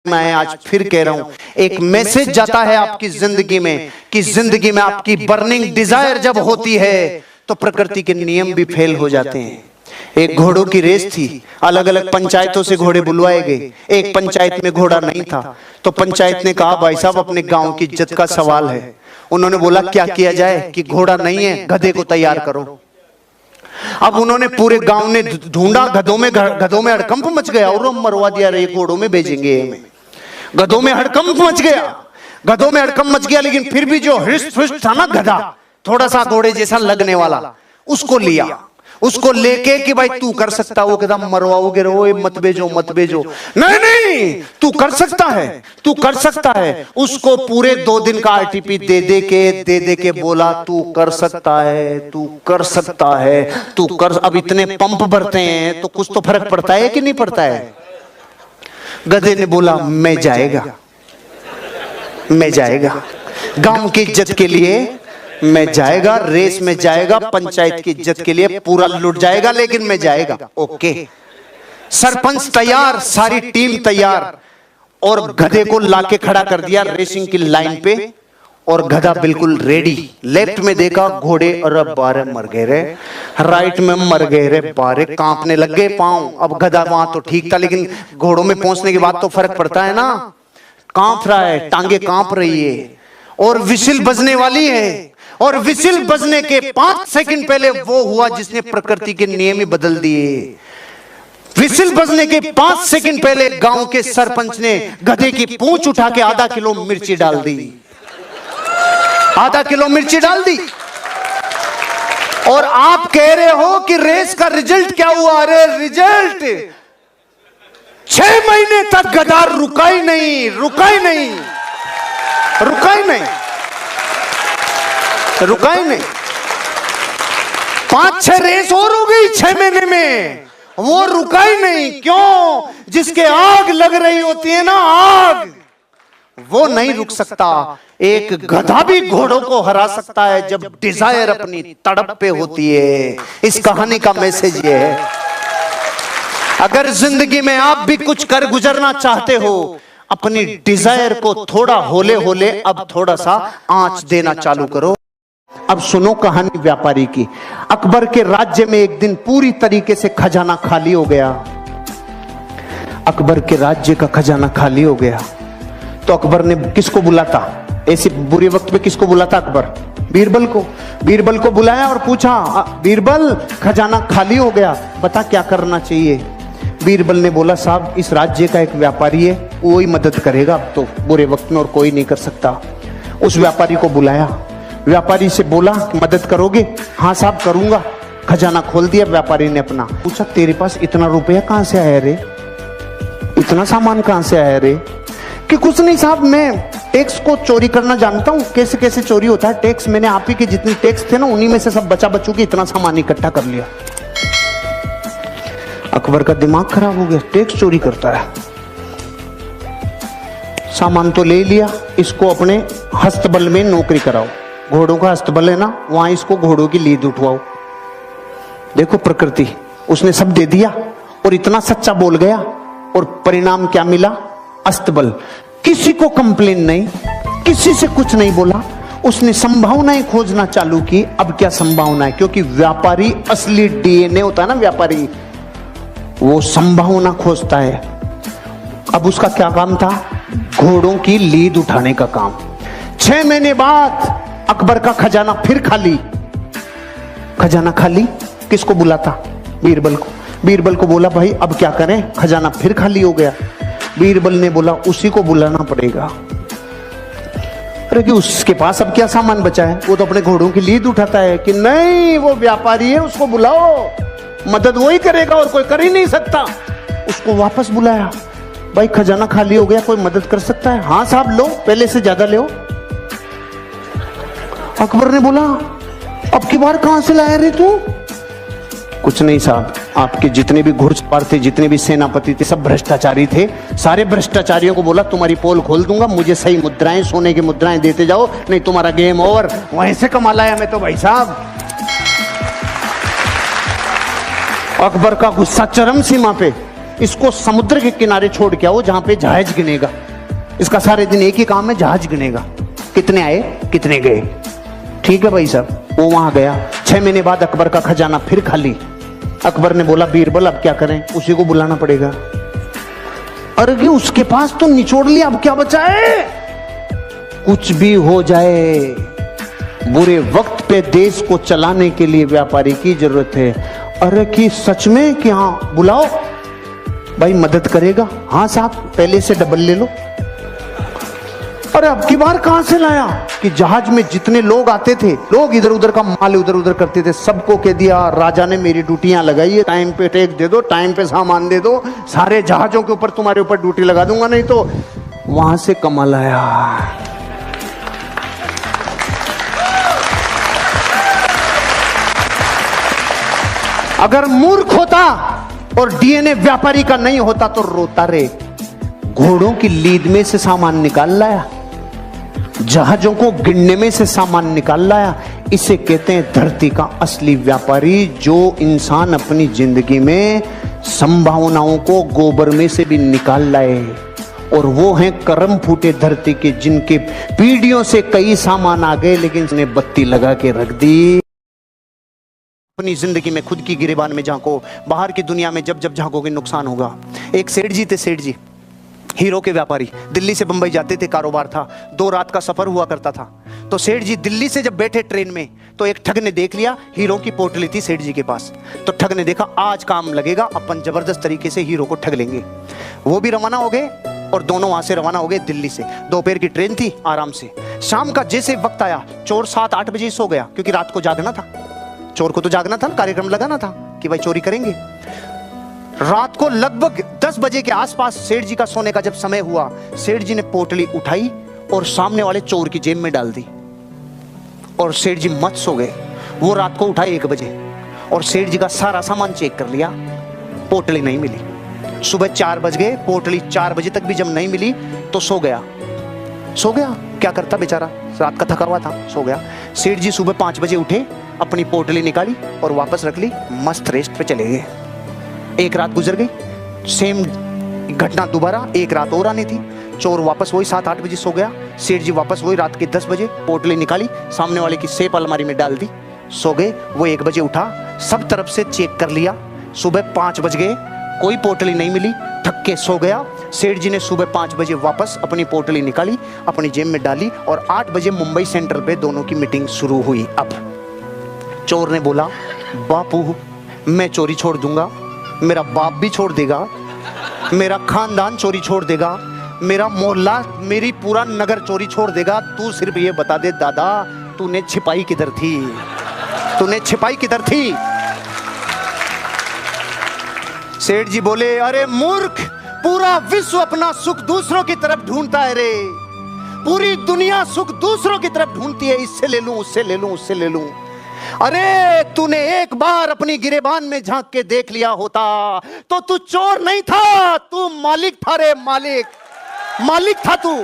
मैं आज फिर कह रहा हूं, एक मैसेज जाता है आपकी जिंदगी में कि जिंदगी में आपकी बर्निंग डिजायर जब होती है तो प्रकृति के नियम भी फेल हो जाते हैं। एक घोड़ों की रेस थी, अलग अलग पंचायतों से घोड़े बुलवाए गए। एक पंचायत में घोड़ा नहीं था तो पंचायत ने कहा भाई साहब अपने गांव की इज्जत का सवाल है। उन्होंने बोला क्या किया जाए कि घोड़ा नहीं है, गधे को तैयार करो। अब उन्होंने पूरे गांव ने ढूंढा, गधों में हड़कंप मच गया और मरवा दिया, रे घोड़ों में भेजेंगे हमें। गधों में हड़कंप मच गया, गधों में हड़कंप मच गया, लेकिन फिर भी जो हृष्ट पुष्ट था ना गधा, थोड़ा सा घोड़े जैसा लगने वाला, उसको लिया। उसको लेके कि भाई तू कर सकता, वो कहता मरवाओगे रो, मत भेजो मत भेजो। नहीं नहीं तू कर सकता है, तू कर सकता है। उसको पूरे 2 दिन का आरटीपी दे दे के बोला तू कर सकता है, तू कर सकता है, तू कर। अब इतने पंप भरते हैं तो कुछ तो फर्क पड़ता है कि नहीं पड़ता है। गधे ने बोला मैं जाएगा, मैं जाएगा, गांव की इज्जत के लिए मैं जाएगा, रेस में जाएगा, पंचायत की इज्जत के लिए पूरा लुट जाएगा, लेकिन मैं जाएगा। ओके, सरपंच तैयार, सारी टीम तैयार, और गधे को लाके खड़ा कर दिया रेसिंग की लाइन पे, और गधा बिल्कुल रेडी। लेफ्ट में देखा घोड़े, और बारे मर गए रे, राइट में मर गए रे, बारे कांपने लग गए पांव। अब गधा वहां तो ठीक था, लेकिन घोड़ों में पहुंचने के बाद तो फर्क पड़ता है ना, कांप रहा है, टांगे कांप रही है, और विसिल बजने वाली है। और विसिल बजने के 5 सेकंड पहले वो हुआ जिसने प्रकृति के नियम ही बदल दिए। विसिल बजने के 5 सेकंड पहले गांव के सरपंच ने गधे की पूंछ उठा के आधा किलो मिर्ची डाल दी, आधा किलो मिर्ची डाल दी। और आप कह रहे हो कि रेस का रिजल्ट क्या हुआ? अरे रिजल्ट 6 महीने तक गधा रुका ही नहीं, रुका ही नहीं, रुका ही नहीं, रुका ही नहीं। 5-6 रेस और हो गई 6 महीने में, वो रुका ही नहीं। क्यों? जिसके आग लग रही होती है ना, आग, वो नहीं रुक सकता। एक गधा भी घोड़ों को हरा सकता है जब डिजायर अपनी तड़प पे होती है। इस कहानी का मैसेज ये है, अगर जिंदगी में आप भी कुछ कर गुजरना चाहते हो, अपनी डिजायर को थोड़ा होले होले अब थोड़ा सा आंच देना चालू करो। अब सुनो कहानी व्यापारी की। अकबर के राज्य में एक दिन पूरी तरीके से खजाना खाली हो गया। अकबर के राज्य का खजाना खाली हो गया तो अकबर ने किसको बुलाता? ऐसे बुरे वक्त में किसको बुलाता अकबर? बीरबल को। बीरबल को बुलाया और पूछा, बीरबल खजाना खाली हो गया, बता क्या करना चाहिए? बीरबल ने बोला, साहब इस राज्य का एक व्यापारी है, वो ही मदद करेगा अब तो बुरे वक्त में, और कोई नहीं कर सकता। उस व्यापारी को बुलाया, व्यापारी से बोला मदद करोगे? हाँ साहब करूंगा। खजाना खोल दिया व्यापारी ने अपना। पूछा तेरे पास इतना रुपया कहां से आया रे, इतना सामान कहां से आया रे? कि कुछ नहीं साहब, मैं टैक्स को चोरी करना जानता हूं, कैसे कैसे चोरी होता है टैक्स। मैंने आप ही के जितने टैक्स थे ना, उन्हीं में से सब बचा बचू के इतना सामान इकट्ठा कर लिया। अकबर का दिमाग खराब हो गया, टैक्स चोरी करता है। सामान तो ले लिया, इसको अपने हस्तबल में नौकरी कराओ। घोड़ों का हस्तबल है ना, वहां इसको घोड़ों की लीद उठवाओ। देखो प्रकृति, उसने सब दे दिया और इतना सच्चा बोल गया, और परिणाम क्या मिला? अस्तबल। किसी को कंप्लेन नहीं, किसी से कुछ नहीं बोला, उसने संभावनाएं खोजना चालू की। अब क्या संभावना है? क्योंकि व्यापारी असली डीएनए होता है ना, व्यापारी वो संभावना खोजता है। अब उसका क्या काम था? घोड़ों की लीद उठाने का काम। 6 महीने बाद अकबर का खजाना फिर खाली। खजाना खाली, किसको बुलाता? बीरबल को। बीरबल को बोला भाई अब क्या करें, खजाना फिर खाली हो गया। बीरबल ने बोला उसी को बुलाना पड़ेगा। अरे कि उसके पास अब क्या सामान बचा है, वो तो अपने घोड़ों की लीद उठाता है। कि नहीं, वो व्यापारी है, उसको बुलाओ, मदद वो ही करेगा और कोई कर ही नहीं सकता। उसको वापस बुलाया, भाई खजाना खाली हो गया, कोई मदद कर सकता है? हाँ साहब लो, पहले से ज्यादा लो। अकबर ने बोला अब की बार कहां से लाया रे तू? कुछ नहीं साहब, आपके जितने भी घुड़सवार थे, जितने भी सेनापति थे, सब भ्रष्टाचारी थे। सारे भ्रष्टाचारियों को बोला तुम्हारी पोल खोल दूंगा, मुझे सही मुद्राएं, सोने की मुद्राएं देते जाओ, नहीं तुम्हारा गेम ओवर। वहीं से कमा लाया मैं तो भाई साहब। अकबर का गुस्सा चरम सीमा पे। इसको समुद्र के किनारे छोड़ के आओ जहां पे जहाज गिनेगा। इसका सारे दिन एक ही काम है, जहाज गिनेगा, कितने आए कितने गए। ठीक है भाई साहब, वो वहां गया। 6 महीने बाद अकबर का खजाना फिर खाली। अकबर ने बोला बीरबल अब क्या करें, उसी को बुलाना पड़ेगा। अरे उसके पास तो निचोड़ लिया, अब क्या बचा है। कुछ भी हो जाए, बुरे वक्त पे देश को चलाने के लिए व्यापारी की जरूरत है। अरे कि सच में कि हाँ बुलाओ भाई, मदद करेगा। हाँ साहब पहले से डबल ले लो। अरे अब की बार कहां से लाया कि जहाज में जितने लोग आते थे, लोग इधर उधर का माल इधर उधर करते थे, सबको कह दिया राजा ने मेरी ड्यूटियां लगाई है, टाइम पे टेक दे दो, टाइम पे सामान दे दो, सारे जहाजों के ऊपर तुम्हारे ऊपर ड्यूटी लगा दूंगा, नहीं तो वहां से कमाल आया। अगर मूर्ख होता और डीएनए व्यापारी का नहीं होता तो रोता रे। घोड़ों की लीद में से सामान निकाल लाया, जहाजों को गिनने में से सामान निकाल लाया। इसे कहते हैं धरती का असली व्यापारी, जो इंसान अपनी जिंदगी में संभावनाओं को गोबर में से भी निकाल लाए। और वो हैं करम फूटे धरती के, जिनके पीढ़ियों से कई सामान आ गए लेकिन उसने बत्ती लगा के रख दी। अपनी जिंदगी में खुद की गिरेबान में झांको, बाहर की दुनिया में जब जब झांकोगे नुकसान होगा। एक सेठ जी थे, सेठ जी हीरो के व्यापारी, दिल्ली से बंबई जाते थे, कारोबार था, 2 रात का सफर हुआ करता था। तो सेठ जी दिल्ली से जब बैठे ट्रेन में, तो एक ठग ने देख लिया, हीरो की पोटली थी सेठ जी के पास। तो ठग ने देखा आज काम लगेगा, अपन जबरदस्त तरीके से हीरो को ठग लेंगे। वो भी रवाना हो गए और दोनों वहां से रवाना हो गए दिल्ली से। दोपहर की ट्रेन थी, आराम से। शाम का जैसे वक्त आया, चोर 7-8 बजे सो गया, क्योंकि रात को जागना था, चोर को तो जागना था, कार्यक्रम लगाना था कि भाई चोरी करेंगे। रात को लगभग 10 बजे के आसपास सेठ जी का सोने का जब समय हुआ, सेठ जी ने पोटली उठाई और सामने वाले चोर की जेब में डाल दी और सेठ जी मत सो गए। वो रात को उठाए 1 बजे और सेठ जी का सारा सामान चेक कर लिया, पोटली नहीं मिली। सुबह 4 बज गए, पोटली 4 बजे तक भी जब नहीं मिली तो सो गया। सो गया, क्या करता बेचारा, रात का थका हुआ था, सो गया। सेठ जी सुबह 5 बजे उठे, अपनी पोटली निकाली और वापस रख ली, मस्त रेस्ट पे चले गए। एक रात गुजर गई, सेम घटना दोबारा, एक रात और आनी थी। चोर वापस वही 7-8 बजे सो गया, सेठ जी वापस वही रात के 10 बजे पोटली निकाली, सामने वाले की सेफ अलमारी में डाल दी, सो गए। वो 1 बजे उठा, सब तरफ से चेक कर लिया, सुबह 5 बज गए, कोई पोटली नहीं मिली, थक के सो गया। सेठ जी ने सुबह 5 बजे वापस अपनी पोटली निकाली, अपनी जेब में डाली और 8 बजे मुंबई सेंट्रल पे दोनों की मीटिंग शुरू हुई। अब चोर ने बोला, बापू मैं चोरी छोड़ दूंगा, मेरा बाप भी छोड़ देगा, मेरा खानदान चोरी छोड़ देगा, मेरा मोहल्ला, मेरी पूरा नगर चोरी छोड़ देगा। तू सिर्फ ये बता दे दादा, तूने छिपाई किधर थी, तूने छिपाई किधर थी। सेठ जी बोले, अरे मूर्ख, पूरा विश्व अपना सुख दूसरों की तरफ ढूंढता है रे, पूरी दुनिया सुख दूसरों की तरफ ढूंढती है, इससे ले लूं, उससे ले लूं, उससे ले लूं। अरे तूने एक बार अपनी गिरेबान में झांक के देख लिया होता तो तू चोर नहीं था, तू मालिक था रे, मालिक, मालिक था तू।